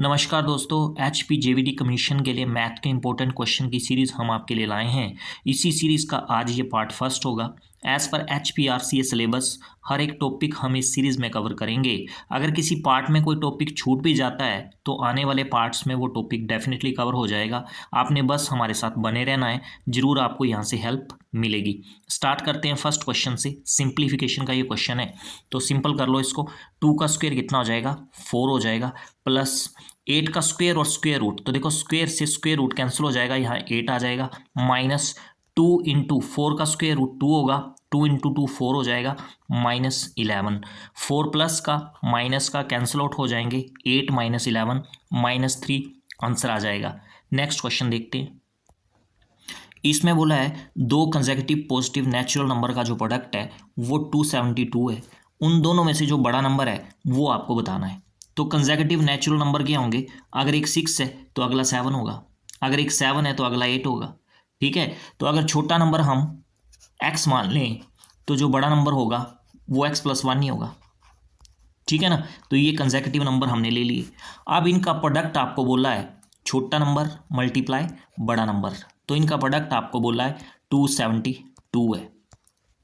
नमस्कार दोस्तों, HP जेवीडी commission के लिए मैथ के इंपॉर्टेंट क्वेश्चन की सीरीज़ हम आपके लिए लाए हैं। इसी सीरीज़ का आज ये पार्ट फर्स्ट होगा। एज़ पर HPRCA सिलेबस हर एक टॉपिक हम इस सीरीज़ में कवर करेंगे। अगर किसी पार्ट में कोई टॉपिक छूट भी जाता है तो आने वाले पार्ट्स में वो टॉपिक डेफिनेटली कवर हो जाएगा। आपने बस हमारे साथ बने रहना है, ज़रूर आपको यहाँ से हेल्प मिलेगी। स्टार्ट करते हैं फर्स्ट क्वेश्चन से। सिंप्लीफिकेशन का ये क्वेश्चन है तो सिंपल कर लो इसको। 2 का स्क्वायर कितना हो जाएगा, 4 हो जाएगा, प्लस 8 का स्क्वायर और स्क्वायर रूट, तो देखो स्क्वायर से स्क्वायर रूट कैंसिल हो जाएगा, यहाँ 8 आ जाएगा, माइनस 2 इंटू 4 का स्क्वायर रूट 2 होगा, 2 इंटू 2 4 हो जाएगा, माइनस 11, 4 प्लस का माइनस का कैंसिल आउट हो जाएंगे, 8 माइनस 11 माइनस 3 आंसर आ जाएगा। नेक्स्ट क्वेश्चन देखते हैं। इसमें बोला है दो कंसेक्यूटिव पॉजिटिव नेचुरल नंबर का जो प्रोडक्ट है वो 272 है। उन दोनों में से जो बड़ा नंबर है वो आपको बताना है। तो कंसेक्यूटिव नेचुरल नंबर क्या होंगे, अगर एक 6 है तो अगला 7 होगा, अगर एक 7 है तो अगला 8 होगा। ठीक है, तो अगर छोटा नंबर हम x मान लें तो जो बड़ा नंबर होगा वो x प्लस 1 ही होगा। ठीक है ना, तो ये कंसेक्यूटिव नंबर हमने ले लिए। अब इनका प्रोडक्ट आपको बोला है छोटा नंबर मल्टीप्लाई बड़ा नंबर, तो इनका प्रोडक्ट आपको बोला है 272 है।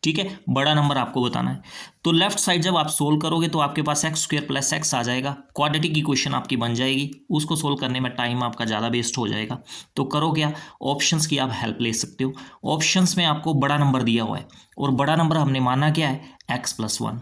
ठीक है, बड़ा नंबर आपको बताना है। तो लेफ्ट साइड जब आप सोल्व करोगे तो आपके पास एक्स स्क्वायर प्लस एक्स आ जाएगा, क्वाड्रेटिक इक्वेशन आपकी बन जाएगी। उसको सोल्व करने में टाइम आपका ज़्यादा वेस्ट हो जाएगा। तो करो क्या, ऑप्शंस की आप हेल्प ले सकते हो। ऑप्शंस में आपको बड़ा नंबर दिया हुआ है और बड़ा नंबर हमने माना क्या है, एक्स प्लस 1।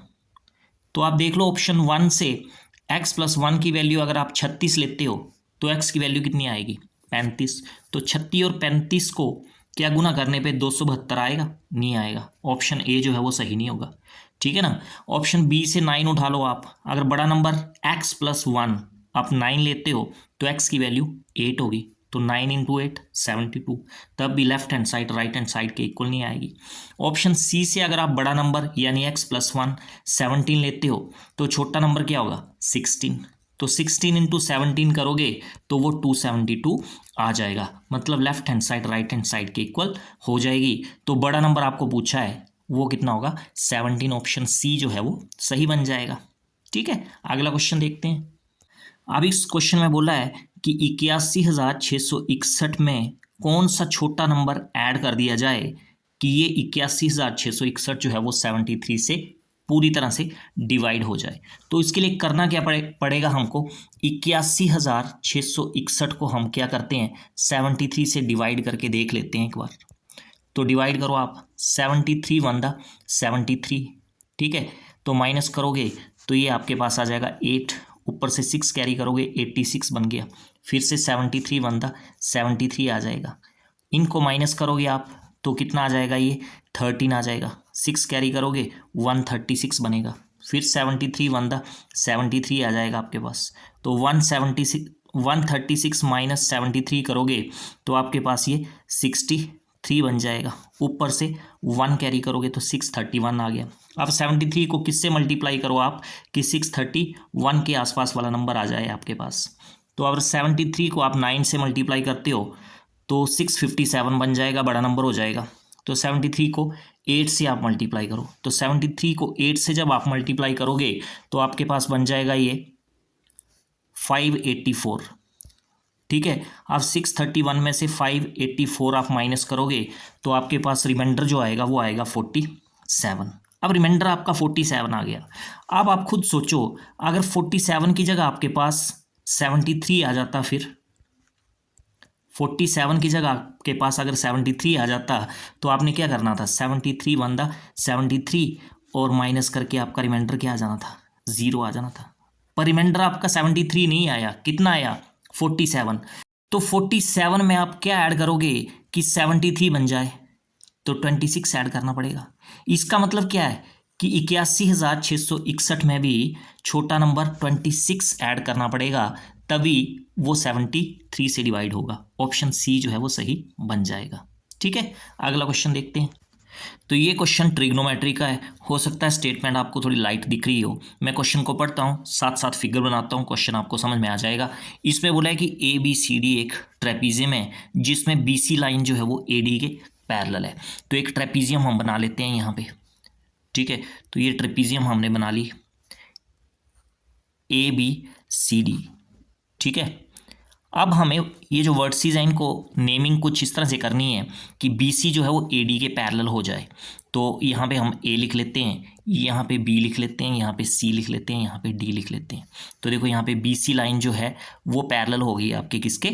तो आप देख लो ऑप्शन 1 से x प्लस 1 की वैल्यू अगर आप 36 लेते हो तो x की वैल्यू कितनी आएगी, 35। तो 36 और 35 को क्या गुना करने पे 272 आएगा, नहीं आएगा। ऑप्शन ए जो है वो सही नहीं होगा। ठीक है ना, ऑप्शन बी से 9 उठा लो आप। अगर बड़ा नंबर x प्लस 1 आप 9 लेते हो तो x की वैल्यू 8 होगी, तो 9 इंटू 8 72, तब भी left hand side right hand side के इक्वल नहीं आएगी। ऑप्शन सी से अगर आप बड़ा नंबर यानी x प्लस 1 17 लेते हो तो छोटा नंबर क्या होगा, 16। तो 16 इंटू 17 करोगे तो वो 272 आ जाएगा, मतलब left hand side right hand side के इक्वल हो जाएगी। तो बड़ा नंबर आपको पूछा है वो कितना होगा, 17। ऑप्शन सी जो है वो सही बन जाएगा। ठीक है, अगला क्वेश्चन देखते हैं। अब इस क्वेश्चन में बोला है कि 81,661 में कौन सा छोटा नंबर ऐड कर दिया जाए कि ये 81,661 जो है वो 73 से पूरी तरह से डिवाइड हो जाए। तो इसके लिए करना क्या पड़ेगा हमको, 81,661 को हम क्या करते हैं, 73 से डिवाइड करके देख लेते हैं एक बार। तो डिवाइड करो आप, 73 वन दा 73। ठीक है, तो माइनस करोगे तो ये आपके पास आ जाएगा 8, ऊपर से 6 कैरी करोगे 86 बन गया। फिर से 73 वन दा 73 आ जाएगा। इनको माइनस करोगे आप तो कितना आ जाएगा, ये 13 आ जाएगा। 6 कैरी करोगे 136 बनेगा। फिर 73 वन दा 73 आ जाएगा आपके पास। तो 136 माइनस 73 करोगे तो आपके पास ये 63 बन जाएगा। ऊपर से 1 कैरी करोगे तो 631 आ गया। अब 73 को किससे मल्टीप्लाई करो आप कि 631 के आसपास वाला नंबर आ जाए आपके पास। तो अगर 73 को आप 9 से मल्टीप्लाई करते हो तो 657 बन जाएगा, बड़ा नंबर हो जाएगा। तो 73 को 8 से आप मल्टीप्लाई करो, तो 73 को 8 से जब आप मल्टीप्लाई करोगे तो आपके पास बन जाएगा ये 584। ठीक है, अब 631 में से 584 आप माइनस करोगे तो आपके पास रिमाइंडर जो आएगा वो आएगा 47। अब रिमाइंडर आपका 47 आ गया। अब आप खुद सोचो, अगर 47 की जगह आपके पास 73 आ जाता, फिर 47 की जगह आपके पास अगर 73 आ जाता तो आपने क्या करना था, 73 वन दा 73 और माइनस करके आपका रिमाइंडर क्या आ जाना था, 0 आ जाना था। पर रिमाइंडर आपका 73 नहीं आया, कितना आया, 47। तो 47 में आप क्या ऐड करोगे कि 73 बन जाए, तो 26 ऐड करना पड़ेगा। इसका मतलब क्या है कि 81,661 में भी छोटा नंबर 26 ऐड करना पड़ेगा, तभी वो 73 से डिवाइड होगा। ऑप्शन सी जो है वो सही बन जाएगा। ठीक है, अगला क्वेश्चन देखते हैं। तो ये क्वेश्चन ट्रिग्नोमेट्री का है। हो सकता है स्टेटमेंट आपको थोड़ी लाइट दिख रही हो, मैं क्वेश्चन को पढ़ता हूँ साथ साथ फिगर बनाता हूँ, क्वेश्चन आपको समझ में आ जाएगा। इसमें बोला है कि ABCD एक ट्रेपीजियम है जिसमें BC लाइन जो है वो AD के पैरेलल है। तो एक ट्रेपीजियम हम बना लेते हैं यहाँ पे। ठीक है, तो ये ट्रेपीजियम हमने बना ली ABCD। ठीक है। अब हमें ये जो वर्टिसेस हैं इनको नेमिंग कुछ इस तरह से करनी है कि BC जो है वो AD के पैरेलल हो जाए। तो यहाँ पे हम A लिख लेते हैं, यहाँ पे B लिख लेते हैं, यहाँ पे C लिख लेते हैं, यहाँ पे D लिख लेते हैं। तो देखो यहाँ पे BC लाइन जो है वो पैरेलल हो गई आपके किसके,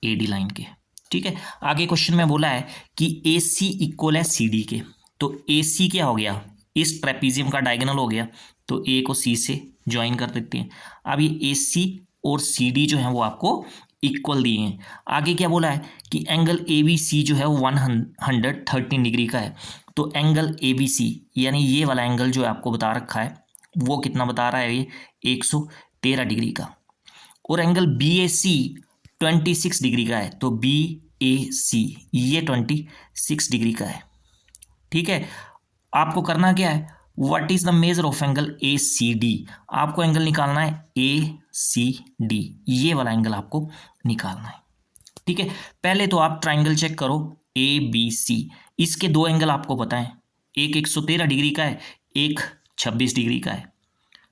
AD लाइन के। ठीक है, आगे क्वेश्चन में बोला है कि AC इक्वल है CD के। तो AC क्या हो गया, इस ट्रेपीजियम का डायगोनल हो गया, तो A को C से ज्वाइन कर देते हैं। अब ये AC और CD जो है वो आपको इक्वल दिए हैं। आगे क्या बोला है कि एंगल ABC जो है वो 113 डिग्री का है। तो एंगल ABC यानी ये वाला एंगल जो आपको बता रखा है वो कितना बता रहा है, ये 113 डिग्री का। और एंगल BAC 26 डिग्री का है। तो BAC ये 26 डिग्री का है। ठीक है, आपको करना क्या है, what is the measure of angle ACD। आपको एंगल निकालना है ACD, ये वाला एंगल आपको निकालना है। ठीक है, पहले तो आप ट्राइंगल चेक करो ABC। इसके दो एंगल आपको पता है, एक 113 डिग्री का है, एक 26 डिग्री का है।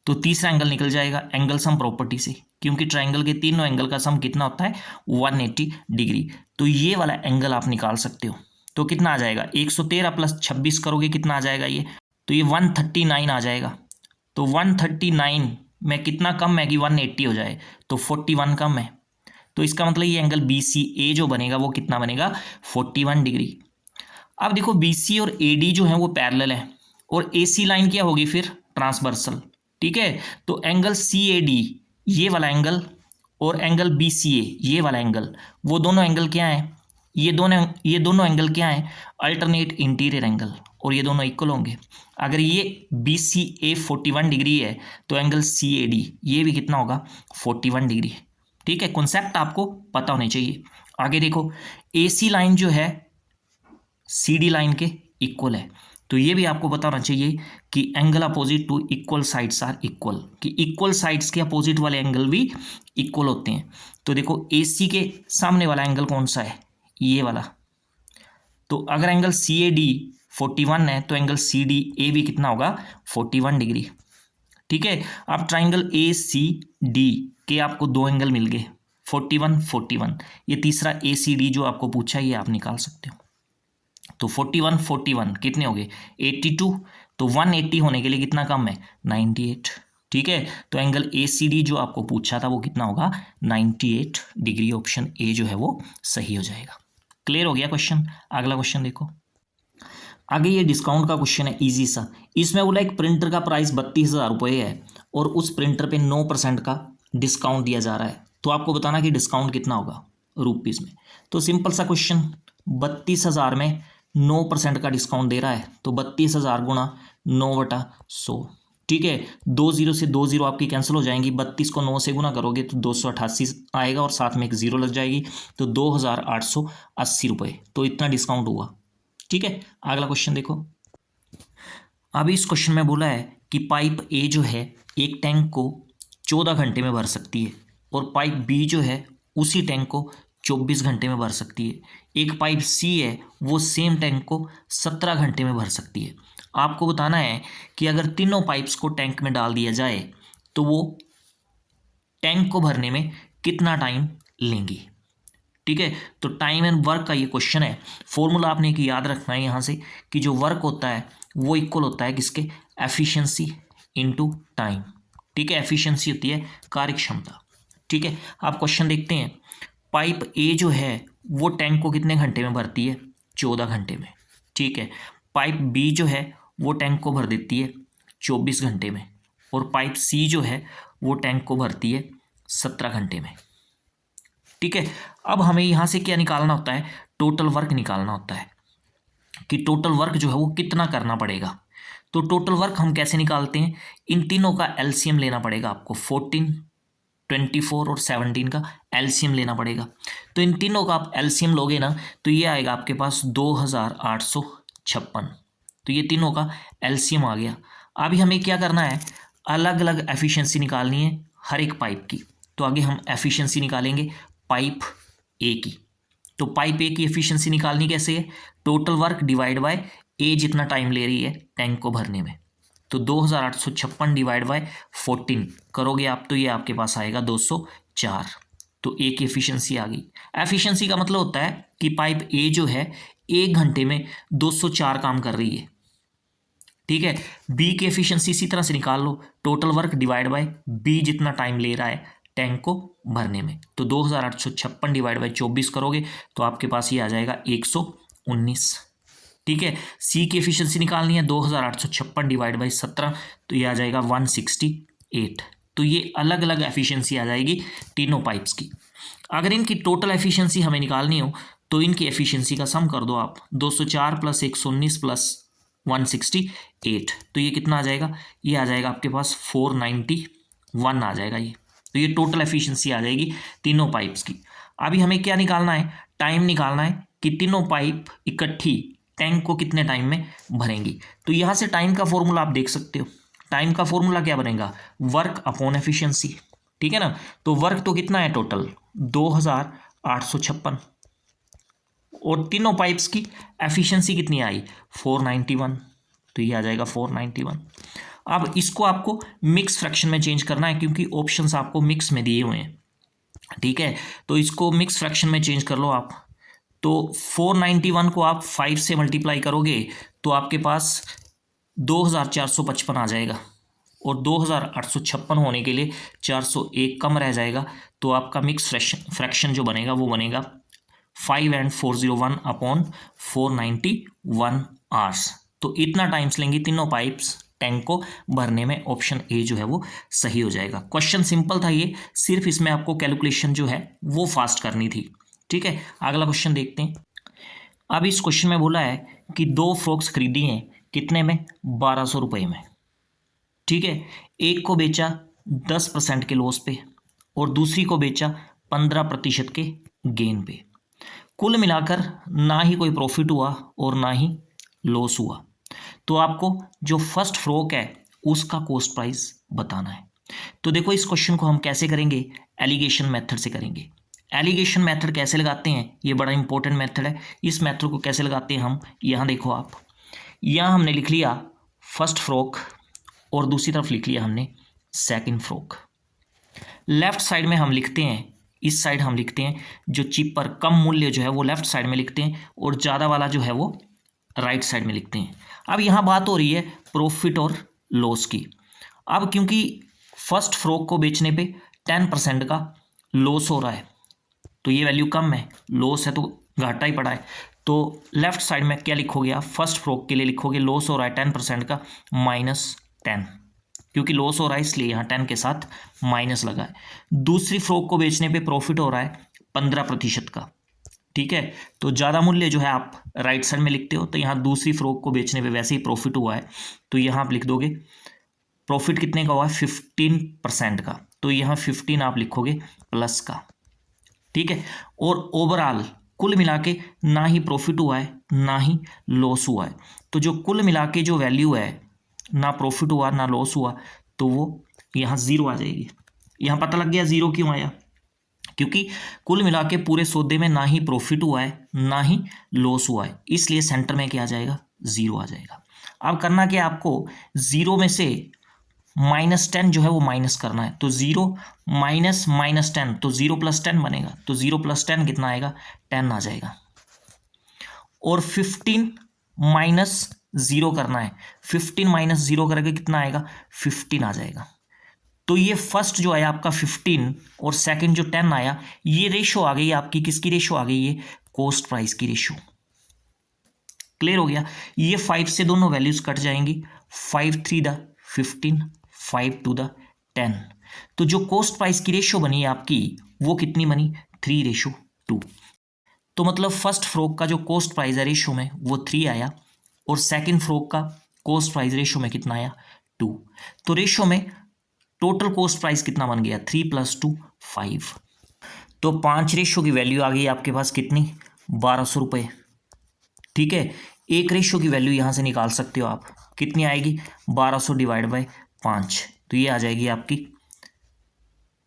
तो तीसरा एंगल निकल जाएगा एंगल सम प्रॉपर्टी से, क्योंकि ट्राइंगल के तीनों एंगल का सम कितना होता है, 180 डिग्री। तो ये वाला एंगल आप निकाल सकते हो। तो कितना आ जाएगा, 113 प्लस 26 करोगे कितना आ जाएगा ये, तो ये 139 आ जाएगा। तो 139 में कितना कम है कि 180 हो जाए, तो 41 कम है। तो इसका मतलब ये एंगल BCA जो बनेगा वो कितना बनेगा, 41 डिग्री। अब देखो BC और AD जो है वो पैरेलल है, और AC लाइन क्या होगी फिर, ट्रांसवर्सल। ठीक है, तो एंगल CAD ये वाला एंगल और एंगल BCA ये वाला एंगल, वो दोनों एंगल क्या है, ये दोनों एंगल क्या है, अल्टरनेट इंटीरियर एंगल, और ये दोनों इक्वल होंगे। अगर ये BCA 41 डिग्री है तो एंगल CAD ये भी कितना होगा, 41 डिग्री। ठीक है, कॉन्सेप्ट आपको पता होने चाहिए। आगे देखो AC लाइन जो है CD लाइन के इक्वल है, तो ये भी आपको पता होना चाहिए कि angle opposite to equal sides are equal, कि इक्वल साइड्स के अपोजिट वाले एंगल भी इक्वल होते हैं। तो देखो AC के सामने वाला एंगल कौन सा है, ये वाला। तो अगर एंगल CAD 41 है तो एंगल CDA भी कितना होगा, 41 डिग्री। ठीक है, अब ट्राइंगल ACD के आपको दो एंगल मिल गए, 41 41। ये तीसरा ACD जो आपको पूछा है ये आप निकाल सकते हो। तो 41 41 कितने हो गए, 82। तो 180 होने के लिए कितना कम है, 98। ठीक है, तो एंगल ACD जो आपको पूछा था वो कितना होगा, 98 डिग्री। ऑप्शन ए जो है वो सही हो जाएगा। क्लियर हो गया क्वेश्चन। अगला क्वेश्चन देखो, आगे ये डिस्काउंट का क्वेश्चन है, इजी सा। इसमें बोला एक प्रिंटर का प्राइस 32,000 रुपये है और उस प्रिंटर पे 9% का डिस्काउंट दिया जा रहा है। तो आपको बताना कि डिस्काउंट कितना होगा रुपीज़ में। तो सिंपल सा क्वेश्चन, 32,000 में 9% का डिस्काउंट दे रहा है, तो 32,000 गुणा 9/100। ठीक है, 2 0 से 2 0 आपकी कैंसिल हो जाएंगी। 32 को 9 से गुना करोगे तो 288 आएगा और साथ में एक जीरो लग जाएगी, तो 2,880 रुपये। तो इतना डिस्काउंट हुआ। ठीक है, अगला क्वेश्चन देखो। अभी इस क्वेश्चन में बोला है कि पाइप ए जो है एक टैंक को 14 घंटे में भर सकती है, और पाइप बी जो है उसी टैंक को 24 घंटे में भर सकती है। एक पाइप सी है वो सेम टैंक को 17 घंटे में भर सकती है। आपको बताना है कि अगर तीनों पाइप्स को टैंक में डाल दिया जाए तो वो टैंक को भरने में कितना टाइम लेंगी। ठीक है, तो टाइम एंड वर्क का ये क्वेश्चन है। फॉर्मूला आपने एक याद रखना है यहाँ से कि जो वर्क होता है वो इक्वल होता है किसके, एफिशिएंसी इनटू टाइम। ठीक है, एफिशिएंसी होती है कार्यक्षमता। ठीक है, आप क्वेश्चन देखते हैं। पाइप ए जो है वो टैंक को कितने घंटे में भरती है, 14 घंटे में। ठीक है, पाइप बी जो है वो टैंक को भर देती है 24 घंटे में, और पाइप सी जो है वो टैंक को भरती है 17 घंटे में। ठीक है, अब हमें यहाँ से क्या निकालना होता है, टोटल वर्क निकालना होता है कि टोटल वर्क जो है वो कितना करना पड़ेगा। तो टोटल वर्क हम कैसे निकालते हैं, इन तीनों का एलसीएम लेना पड़ेगा आपको। 14, 24 और 17 का एलसीएम लेना पड़ेगा। तो इन तीनों का आप एलसीएम लोगे ना तो ये आएगा आपके पास 2,856। तो ये तीनों का एलसीएम आ गया। अभी हमें क्या करना है, अलग अलग एफिशिएंसी निकालनी है हर एक पाइप की। तो आगे हम एफिशिएंसी निकालेंगे पाइप ए की। तो पाइप ए की एफिशिएंसी निकालनी कैसे है, टोटल वर्क डिवाइड बाय ए जितना टाइम ले रही है टैंक को भरने में। तो 2,856 डिवाइड बाय 14 करोगे आप तो ये आपके पास आएगा 204। तो ए की एफिशिएंसी आ गई। एफिशिएंसी का मतलब होता है कि पाइप ए जो है 1 घंटे में 204 काम कर रही है, ठीक है। बी की एफिशिएंसी इसी तरह से निकाल लो, total work divide by B जितना टाइम ले रहा है टैंक को भरने में। तो 2856 डिवाइड बाय 24 करोगे तो आपके पास ये आ जाएगा 119, ठीक है। सी की एफिशिएंसी निकालनी है, 2856 डिवाइड बाई 17 तो ये आ जाएगा 168। तो ये अलग अलग एफिशिएंसी आ जाएगी तीनों पाइप्स की। अगर इनकी टोटल एफिशिएंसी हमें निकालनी हो तो इनकी एफिशिएंसी का सम कर दो आप, 204 प्लस 119 प्लस 168, तो ये कितना आ जाएगा, ये आ जाएगा आपके पास 491 आ जाएगा ये। तो ये टोटल एफिशिएंसी आ जाएगी तीनों पाइप्स की। अभी हमें क्या निकालना है, टाइम निकालना है कि तीनों पाइप इकट्ठी टैंक को कितने टाइम में भरेंगी। तो यहाँ से टाइम का फॉर्मूला आप देख सकते हो, टाइम का फॉर्मूला क्या बनेगा, वर्क अपॉन एफिशिएंसी, ठीक है ना। तो वर्क तो कितना है टोटल 2856 और तीनों पाइप्स की एफिशिएंसी कितनी आई 491, तो ये आ जाएगा 491। अब इसको आपको मिक्स फ्रैक्शन में चेंज करना है क्योंकि ऑप्शंस आपको मिक्स में दिए हुए हैं, ठीक है। तो इसको मिक्स फ्रैक्शन में चेंज कर लो आप। तो 491 को आप 5 से मल्टीप्लाई करोगे तो आपके पास 2455 आ जाएगा और 2856 होने के लिए 401 कम रह जाएगा। तो आपका मिक्स फ्रैक्शन जो बनेगा वो बनेगा 5 and 401 अपॉन 491 आवर्स। तो इतना टाइम्स लेंगी तीनों पाइप्स टैंक को भरने में। ऑप्शन ए जो है वो सही हो जाएगा। क्वेश्चन सिंपल था ये, सिर्फ इसमें आपको कैलकुलेशन जो है वो फास्ट करनी थी, ठीक है। अगला क्वेश्चन देखते हैं। अब इस क्वेश्चन में बोला है कि 2 फ्रॉक्स खरीदी हैं, कितने में 1200 रुपये में, ठीक है। एक को बेचा 10% के लॉस पे और दूसरी को बेचा 15% के गेन पे। कुल मिलाकर ना ही कोई प्रॉफिट हुआ और ना ही लॉस हुआ। तो आपको जो फर्स्ट फ्रॉक है उसका कॉस्ट प्राइस बताना है। तो देखो इस क्वेश्चन को हम कैसे करेंगे, एलिगेशन मेथड से करेंगे। एलिगेशन मेथड कैसे लगाते हैं, ये बड़ा इंपॉर्टेंट मेथड है। इस मेथड को कैसे लगाते हैं हम, यहाँ देखो आप, यहाँ हमने लिख लिया फर्स्ट फ्रॉक और दूसरी तरफ लिख लिया हमने सेकंड फ्रॉक। लेफ्ट साइड में हम लिखते हैं, इस साइड हम लिखते हैं जो चीपर कम मूल्य जो है वो लेफ्ट साइड में लिखते हैं और ज़्यादा वाला जो है वो राइट साइड में लिखते हैं। अब यहाँ बात हो रही है प्रॉफिट और लॉस की। अब क्योंकि फर्स्ट फ्रॉक को बेचने पे 10% का लॉस हो रहा है तो ये वैल्यू कम है, लॉस है तो घाटा ही पड़ा है। तो लेफ्ट साइड में क्या लिखोगे आप, फर्स्ट फ्रॉक के लिए लिखोगे लॉस हो रहा है 10% का -10, क्योंकि लॉस हो रहा है इसलिए यहाँ 10 के साथ माइनस लगा है। दूसरी फ्रॉक को बेचने पे प्रॉफिट हो रहा है 15% का, ठीक है। तो ज़्यादा मूल्य जो है आप राइट साइड में लिखते हो, तो यहाँ दूसरी फ्रॉक को बेचने पे वैसे ही प्रॉफिट हुआ है तो यहाँ आप लिख दोगे प्रॉफिट कितने का हुआ है 15% का, तो यहाँ 15 आप लिखोगे प्लस का, ठीक है। और ओवरऑल कुल मिला के ना ही प्रॉफिट हुआ है ना ही लॉस हुआ है। तो जो कुल मिला के जो वैल्यू है, ना प्रॉफिट हुआ ना लॉस हुआ, तो वो यहाँ 0 आ जाएगी। यहाँ पता लग गया 0 क्यों आया, क्योंकि कुल मिला के पूरे सौदे में ना ही प्रॉफिट हुआ है ना ही लॉस हुआ है, इसलिए सेंटर में क्या आ जाएगा 0 आ जाएगा। अब करना क्या आपको, 0 में से -10 जो है वो माइनस करना है। तो 0 माइनस -10 तो 0 + 10 बनेगा, तो 0 + 10 कितना आएगा 10 आ जाएगा। और 15 - 0 करना है, 15 - 0 करके कितना आएगा 15 आ जाएगा। तो ये फर्स्ट जो आया आपका 15 और सेकंड जो 10 आया, ये रेशो आ गई आपकी, किसकी रेशो आ गई, ये कॉस्ट प्राइस की रेशो। क्लियर हो गया। ये 5 से दोनों वैल्यूज कट जाएंगी, 5 3 द 15, 5 2 द 10। तो जो कॉस्ट प्राइस की रेशो बनी है आपकी वो कितनी बनी 3:2। तो मतलब फर्स्ट फ्रॉक का जो कॉस्ट प्राइस है रेशो में वो 3 आया और सेकंड फ्रॉक का कॉस्ट प्राइस रेशो में कितना आया 2। तो रेशो में टोटल कॉस्ट प्राइस कितना बन गया 3 + 2 5। तो 5 रेशो की वैल्यू आ गई आपके पास कितनी 1200 रुपये, ठीक है। एक रेशो की वैल्यू यहाँ से निकाल सकते हो आप, कितनी आएगी 1200 डिवाइड बाय 5, तो ये आ जाएगी आपकी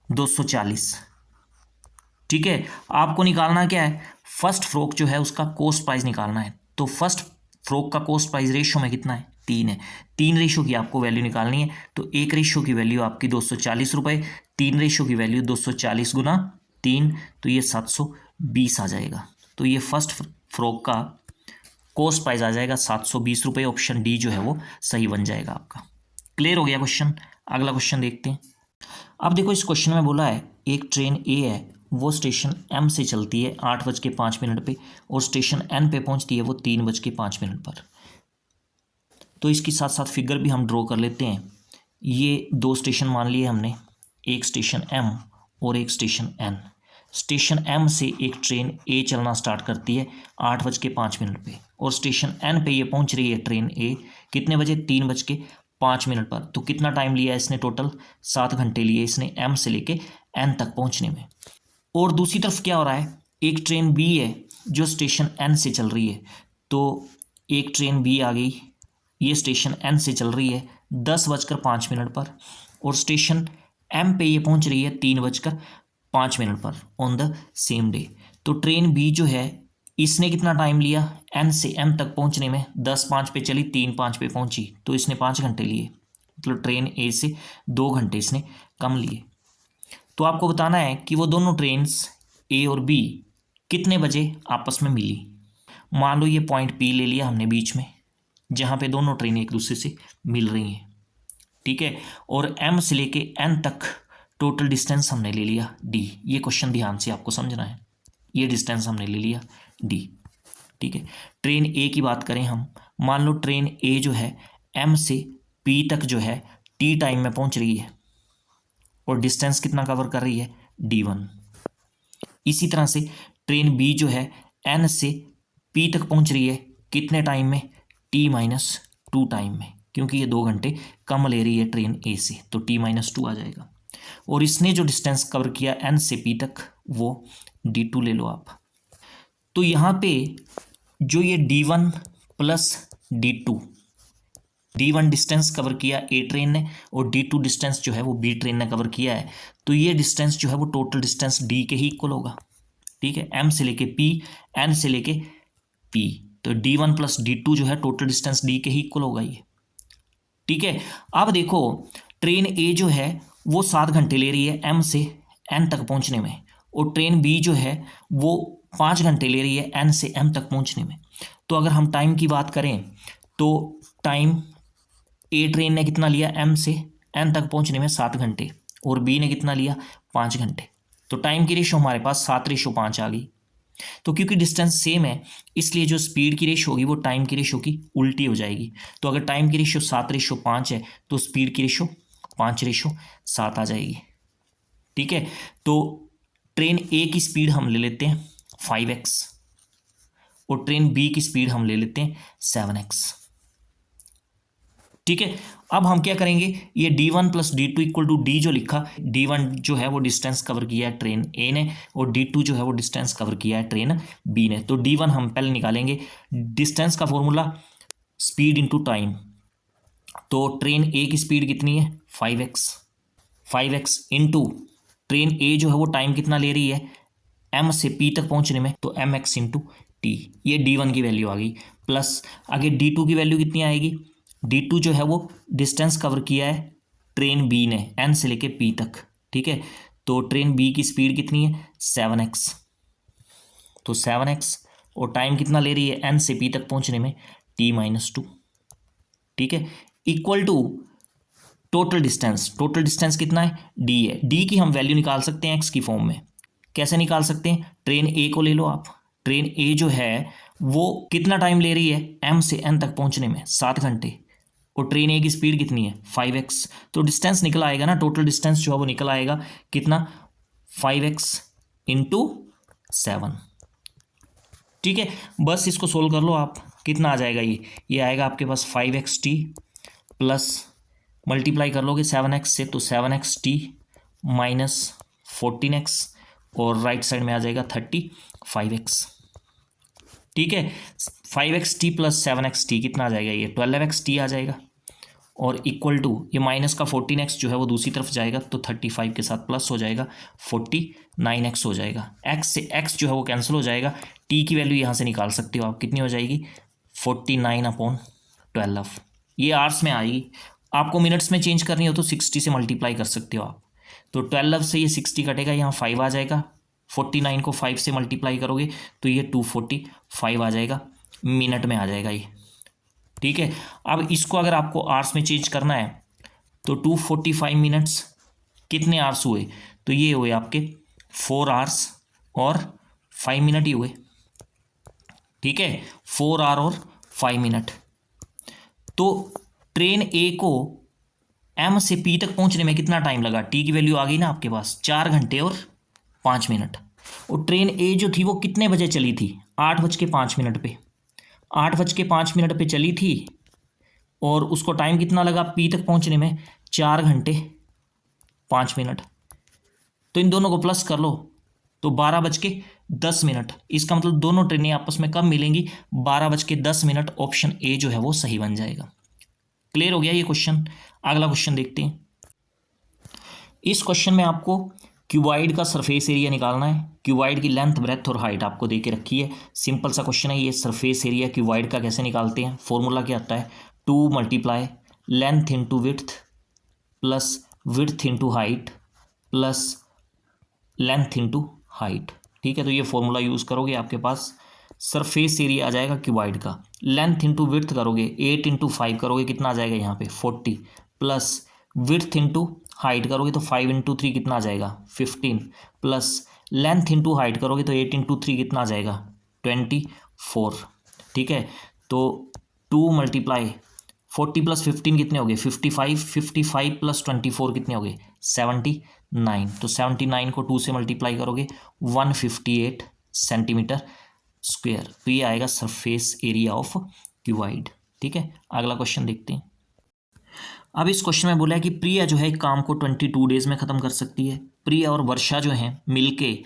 240, ठीक है। आपको निकालना क्या है, फर्स्ट फ्रॉक जो है उसका कॉस्ट प्राइस निकालना है। तो फर्स्ट फ्रॉक का कॉस्ट प्राइस रेशो में कितना है 3 है, 3 रेशो की आपको वैल्यू निकालनी है। तो एक रेशो की वैल्यू आपकी 240 रुपये, 3 रेशो की वैल्यू 240 गुना 3, तो ये 720 आ जाएगा। तो ये फर्स्ट फ्रॉक का कॉस्ट प्राइस आ जाएगा 720 रुपये। ऑप्शन डी जो है वो सही बन जाएगा आपका। क्लियर हो गया क्वेश्चन। अगला क्वेश्चन देखते हैं। अब देखो इस क्वेश्चन में बोला है एक ट्रेन ए है, वो स्टेशन एम से चलती है 8:05 पे और स्टेशन एन पे पहुंचती है वो 3:05 पर। तो इसके साथ साथ फिगर भी हम ड्रॉ कर लेते हैं। ये दो स्टेशन मान लिए हमने, एक स्टेशन एम और एक स्टेशन एन। स्टेशन एम से एक ट्रेन ए चलना स्टार्ट करती है 8:05 पे और स्टेशन एन पे ये पहुंच रही है ट्रेन ए कितने बजे, 3:05 पर। तो कितना टाइम लिया इसने, टोटल 7 घंटे लिए इसने एम से लेके एन तक पहुंचने में। और दूसरी तरफ क्या हो रहा है, एक ट्रेन बी है जो स्टेशन एन से चल रही है। तो एक ट्रेन बी आ गई, ये स्टेशन एन से चल रही है 10:05 पर और स्टेशन एम पे ये पहुंच रही है 3:05 पर ऑन द सेम डे। तो ट्रेन बी जो है इसने कितना टाइम लिया एन से एम तक पहुंचने में, 10:05 पे चली 3:05 पे पहुंची, तो इसने 5 घंटे लिए। मतलब ट्रेन ए से 2 घंटे इसने कम लिए। तो आपको बताना है कि वो दोनों ट्रेन्स ए और बी कितने बजे आपस में मिली। मान लो ये पॉइंट पी ले लिया हमने बीच में, जहाँ पे दोनों ट्रेनें एक दूसरे से मिल रही हैं, ठीक है। और एम से लेके एन तक टोटल डिस्टेंस हमने ले लिया डी। ये क्वेश्चन ध्यान से आपको समझना है। ये डिस्टेंस हमने ले लिया डी, ठीक है। ट्रेन ए की बात करें हम, मान लो ट्रेन ए जो है एम से पी तक जो है टी टाइम में पहुंच रही है और डिस्टेंस कितना कवर कर रही है, D1। इसी तरह से ट्रेन बी जो है एन से पी तक पहुंच रही है कितने टाइम में, T-2 टाइम में, क्योंकि ये 2 घंटे कम ले रही है ट्रेन ए से, तो T-2 आ जाएगा। और इसने जो डिस्टेंस कवर किया एन से पी तक वो D2 ले लो आप। तो यहाँ पे जो ये D1 plus D1 distance cover किया ए ट्रेन ने और D2 डिस्टेंस जो है वो बी ट्रेन ने कवर किया है। तो ये डिस्टेंस जो है वो टोटल डिस्टेंस डी के ही इक्वल होगा, ठीक है। एम से लेके पी, एन से लेके पी, तो D1 प्लस D2 जो है टोटल डिस्टेंस डी के ही इक्वल होगा ये, ठीक है। अब देखो ट्रेन ए जो है वो 7 घंटे ले रही है एम से एन तक पहुंचने में और ट्रेन बी जो है वो 5 घंटे ले रही है एन से एम तक पहुंचने में। तो अगर हम टाइम की बात करें तो टाइम ए ट्रेन ने कितना लिया एम से एन तक पहुंचने में 7 घंटे और बी ने कितना लिया 5 घंटे। तो टाइम की रेशो हमारे पास 7:5 आ गई। तो क्योंकि डिस्टेंस सेम है इसलिए जो स्पीड की रेशो होगी वो टाइम की रेशो की उल्टी हो जाएगी। तो अगर टाइम की रेशो 7:5 है तो स्पीड की रेशो 5:7 आ जाएगी, ठीक है। तो ट्रेन ए की स्पीड हम ले लेते हैं 5x और ट्रेन बी की स्पीड हम ले लेते हैं 7x, ठीक है। अब हम क्या करेंगे, ये D1 plus D2 equal to D जो लिखा, D1 जो है वो डिस्टेंस कवर किया है ट्रेन ए ने और D2 जो है वो डिस्टेंस कवर किया है ट्रेन बी ने। तो D1 हम पहले निकालेंगे, डिस्टेंस का फॉर्मूला स्पीड इंटू टाइम। तो ट्रेन ए की स्पीड कितनी है 5x इंटू ट्रेन ए जो है वो टाइम कितना ले रही है एम से पी तक पहुंचने में, तो mx इंटू टी। ये D1 की वैल्यू आ गई, प्लस आगे D2 की वैल्यू कितनी आएगी, D2 जो है वो डिस्टेंस कवर किया है ट्रेन बी ने एन से लेके पी तक, ठीक है। तो ट्रेन बी की स्पीड कितनी है 7x, तो 7x और टाइम कितना ले रही है एन से पी तक पहुंचने में T-2, ठीक है, इक्वल टू टोटल डिस्टेंस कितना है d है। d की हम वैल्यू निकाल सकते हैं x की फॉर्म में। कैसे निकाल सकते हैं, ट्रेन ए को ले लो आप। ट्रेन ए जो है वो कितना टाइम ले रही है एम से एन तक पहुंचने में 7 घंटे और ट्रेन ए की स्पीड कितनी है 5x। तो डिस्टेंस निकल आएगा ना, टोटल डिस्टेंस जो है वो निकल आएगा कितना 5x इंटू 7, ठीक है। बस इसको सोल्व कर लो आप, कितना आ जाएगा ये आएगा आपके पास 5xt प्लस मल्टीप्लाई कर लोगे 7x से तो 7xt माइनस 14x और राइट साइड में आ जाएगा 35x, ठीक है। 5xt प्लस 7xt कितना आ जाएगा, ये 12xt आ जाएगा और इक्वल टू ये माइनस का 14x जो है वो दूसरी तरफ जाएगा तो 35 के साथ प्लस हो जाएगा 49x हो जाएगा। x से x जो है वो कैंसिल हो जाएगा, t की वैल्यू यहाँ से निकाल सकते हो आप, कितनी हो जाएगी 49/12। ये आवर्स में आएगी, आपको मिनट्स में चेंज करनी हो तो 60 से मल्टीप्लाई कर सकते हो आप। तो 12 से ये 60 कटेगा, यहाँ 5 आ जाएगा 49 को 5 से मल्टीप्लाई करोगे तो ये 245 आ जाएगा, मिनट में आ जाएगा ये। ठीक है, अब इसको अगर आपको आवर्स में चेंज करना है तो 245 मिनट्स कितने आवर्स हुए, तो ये हुए आपके 4 आवर्स और 5 मिनट ही हुए। ठीक है, 4 आवर और 5 मिनट। तो ट्रेन ए को एम से पी तक पहुंचने में कितना टाइम लगा, टी की वैल्यू आ गई ना आपके पास, 4 घंटे और 5 मिनट। और ट्रेन ए जो थी वो कितने बजे चली थी, 8:05 पे, 8:05 पे चली थी और उसको टाइम कितना लगा पी तक पहुंचने में, 4 घंटे 5 मिनट। तो इन दोनों को प्लस कर लो तो 12:10। इसका मतलब दोनों ट्रेनें आपस में कब मिलेंगी, 12:10। ऑप्शन ए जो है वो सही बन जाएगा। क्लियर हो गया ये क्वेश्चन। अगला क्वेश्चन देखते हैं। इस क्वेश्चन में आपको क्यूबॉइड का सरफेस एरिया निकालना है। क्यूबॉइड की लेंथ, ब्रेथ और हाइट आपको दे के रखी है। सिंपल सा क्वेश्चन है ये। सरफेस एरिया क्यूबॉइड का कैसे निकालते हैं, फॉर्मूला क्या आता है, 2 × length into width plus width into height plus length into height. ठीक है, तो ये फॉर्मूला यूज़ करोगे, आपके पास सरफेस एरिया आ जाएगा क्यूबॉइड का। लेंथ इंटू विड्थ करोगे, 8 × 5 करोगे, कितना आ जाएगा यहाँ पे 40, प्लस विड्थ इंटू हाइट करोगे तो 5 × 3 कितना आ जाएगा 15, प्लस लेंथ इंटू हाइट करोगे तो 8 × 3 कितना आ जाएगा 24। ठीक है, तो 2 × 40 + 15 कितने हो गए 55, 55 + 24 कितने हो गए 79। तो 79 को 2 से मल्टीप्लाई करोगे 158 सेंटीमीटर स्क्वायर। तो ये आएगा सरफेस एरिया ऑफ क्यूबॉइड। ठीक है, अगला क्वेश्चन देखते हैं। अब इस क्वेश्चन में बोला है कि प्रिया जो है एक काम को 22 डेज में ख़त्म कर सकती है। प्रिया और वर्षा जो हैं मिलके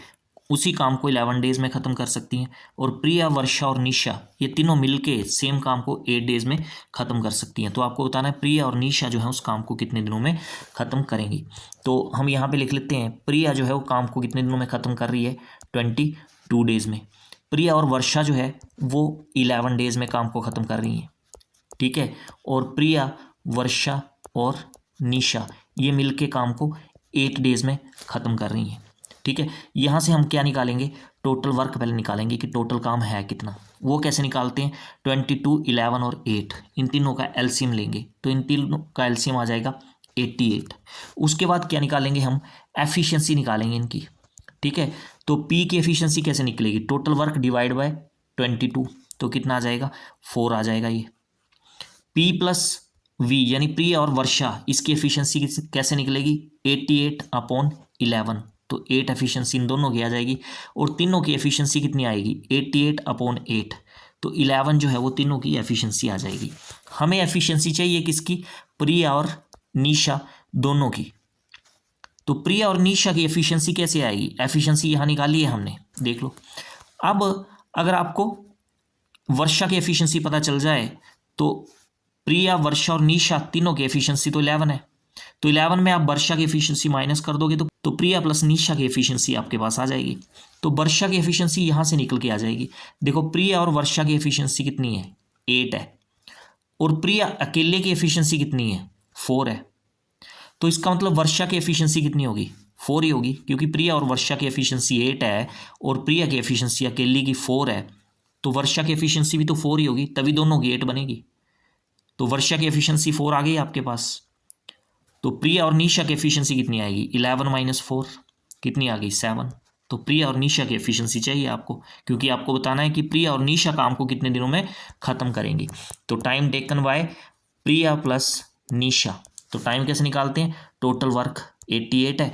उसी काम को 11 डेज में ख़त्म कर सकती हैं। और प्रिया, वर्षा और निशा ये तीनों मिलके सेम काम को 8 डेज में ख़त्म कर सकती हैं। तो आपको बताना है प्रिया और निशा जो है उस काम को कितने दिनों में ख़त्म करेंगी। तो हम यहाँ पे लिख लेते हैं, प्रिया जो है वो काम को कितने दिनों में ख़त्म कर रही है 22 डेज में। प्रिया और वर्षा जो है वो 11 डेज में काम को ख़त्म कर रही हैं। ठीक है, और प्रिया, वर्षा और निशा ये मिलके काम को 8 डेज में ख़त्म कर रही हैं। ठीक है, यहाँ से हम क्या निकालेंगे, टोटल वर्क पहले निकालेंगे कि टोटल काम है कितना। वो कैसे निकालते हैं, 22, 11 और 8 इन तीनों का एलसीएम लेंगे तो इन तीनों का एलसीएम आ जाएगा 88। उसके बाद क्या निकालेंगे हम, एफिशिएंसी निकालेंगे इनकी। ठीक है, तो P की एफिशिएंसी कैसे निकलेगी, टोटल वर्क डिवाइड बाय 22 तो कितना आ जाएगा 4 आ जाएगा ये। P + V यानी प्रिया और वर्षा इसकी एफिशिएंसी कैसे निकलेगी, 88/11 तो 8 एफिशिएंसी इन दोनों की आ जाएगी। और तीनों की एफिशिएंसी कितनी आएगी 88/8 तो 11 जो है वो तीनों की एफिशिएंसी आ जाएगी। हमें एफिशिएंसी चाहिए किसकी, प्रिया और निशा दोनों की। तो प्रिया और निशा की एफिशिएंसी कैसे आएगी, एफिशिएंसी यहाँ निकाली है हमने, देख लो। अब अगर आपको वर्षा की एफिशिएंसी पता चल जाए तो प्रिया, वर्षा और निशा तीनों की एफिशिएंसी तो 11 है। तो 11 में आप वर्षा की एफिशिएंसी माइनस कर दोगे तो प्रिया प्लस निशा की एफिशिएंसी आपके पास आ जाएगी। तो वर्षा की एफिशिएंसी यहाँ से निकल के आ जाएगी। देखो प्रिया और वर्षा की एफिशिएंसी कितनी है 8 है और प्रिया अकेले की एफिशिएंसी कितनी है 4 है। तो इसका मतलब वर्षा की एफिशिएंसी कितनी होगी 4 ही होगी, क्योंकि प्रिया और वर्षा की एफिशिएंसी 8 है और प्रिया की एफिशिएंसी अकेले की 4 है। तो वर्षा की एफिशिएंसी भी तो 4 ही होगी, तभी दोनों की 8 बनेगी। तो वर्षा की एफिशिएंसी 4 आ गई आपके पास। तो प्रिया और निशा की एफिशिएंसी कितनी आएगी 11 - 4 कितनी आ गई 7। तो प्रिया और निशा की एफिशिएंसी चाहिए आपको, क्योंकि आपको बताना है कि प्रिया और निशा काम को कितने दिनों में ख़त्म करेंगी। तो time taken by Priya plus Nisha, तो टाइम कैसे निकालते हैं, टोटल वर्क 88 है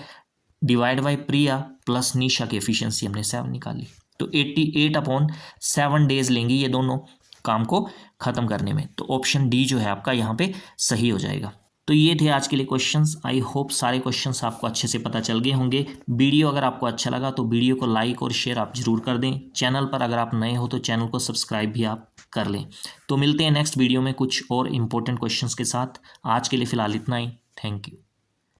divide by Priya plus Nisha की एफिशिएंसी हमने 7 निकाली। तो 88/7 डेज लेंगी ये दोनों काम को ख़त्म करने में। तो ऑप्शन डी जो है आपका यहाँ पे सही हो जाएगा। तो ये थे आज के लिए क्वेश्चंस। आई होप सारे क्वेश्चंस आपको अच्छे से पता चल गए होंगे। वीडियो अगर आपको अच्छा लगा तो वीडियो को लाइक और शेयर आप ज़रूर कर दें। चैनल पर अगर आप नए हो तो चैनल को सब्सक्राइब भी आप कर लें। तो मिलते हैं नेक्स्ट वीडियो में कुछ और इम्पोर्टेंट क्वेश्चंस के साथ। आज के लिए फ़िलहाल इतना ही। Thank you.